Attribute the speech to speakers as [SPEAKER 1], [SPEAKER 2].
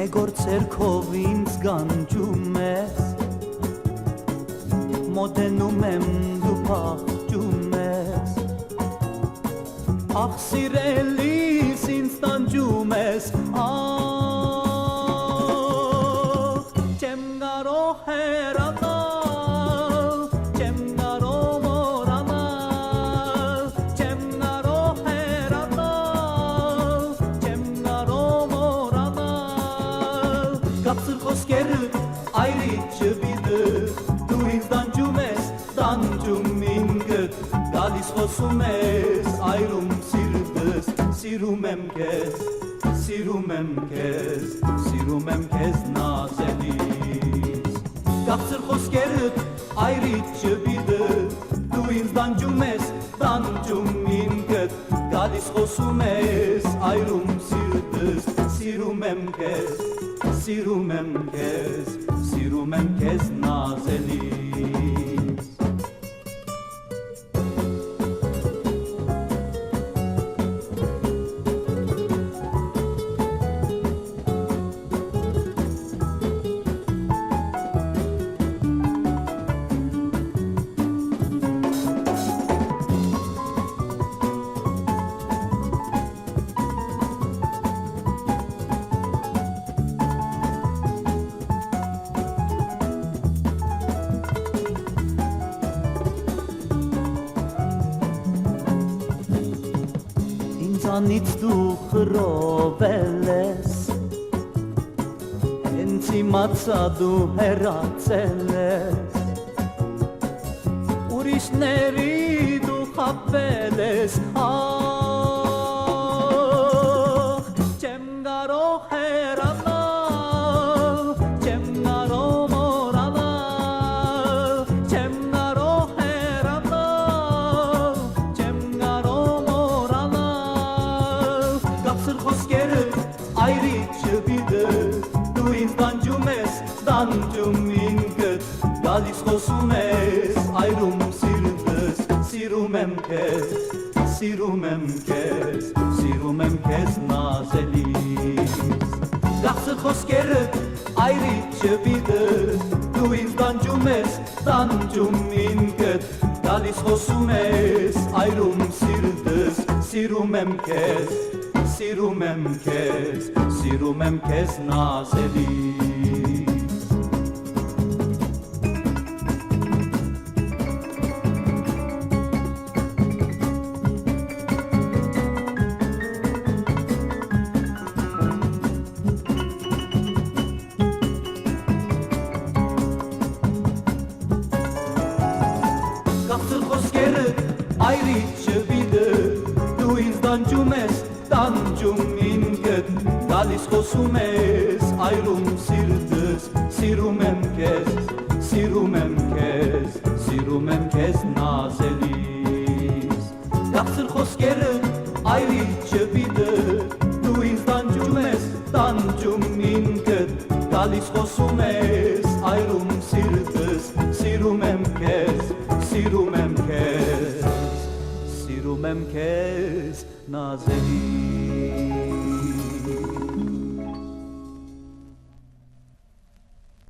[SPEAKER 1] Մեկորցեր քով ինձ գանջում ես Մոտենում եմ դու փախչում ես Ախ սիրելիս ինձ տանջում ես Ախ չեմ կարող հեռանալ Չեմ կարող մոռանալ Չեմ կարող հեռանալ Չեմ կարող մոռանալ Կապսր խոսքերդ այրիդ չբիդը Դու ինձ տանջում ես տանջում ինքդ Գալիս խոսում ես այրում սիրտս Սիրում եմ քեզ Սիրում եմ քեզ նազելիս Կապսր խոսքերդ այրիդ չբիդը Դու ինձ տանջում ես տանջում ինքդ Գալիս խոսում ես այրում սիրտս Սիրում եմ քեզ նազելիս Ինձանից դու խռովել ես Հենց իմացա դու հեռացել ես Ուրիշների դու խաբել ես Ախ չեմ կարող հեռանալ Չեմ կարող մոռանալ Չեմ կարող հեռանալ Չեմ կարող մոռանալ Կապսր խոսքերդ այրիդ չբիդը Դու ինձ տանջում ես տանջում ինքդ Գալիս խոսում ես այրում սիրտս Սիրում եմ քեզ նազելիս Կապսր խոսքերդ այրիդ չբիդը Դու ինձ տանջում ես տանջում ինքդ Գալիս խոսում ես այրում սիրտս Սիրում եմ քեզ նազելիս Կապսր խոսքերդ այրիդ չբիդը Դու ինձ տանջում ես տանջում ինքդ Գալիս խոսում ես այրում սիրտս Սիրում եմ քեզ նազելիս Կապսր խոսքերդ այրիդ չբիդը Դու ինձ տանջում ես տանջում ինքդ Գալիս խոսում ես այրում սիրտս Սիրում եմ քեզ նազելիս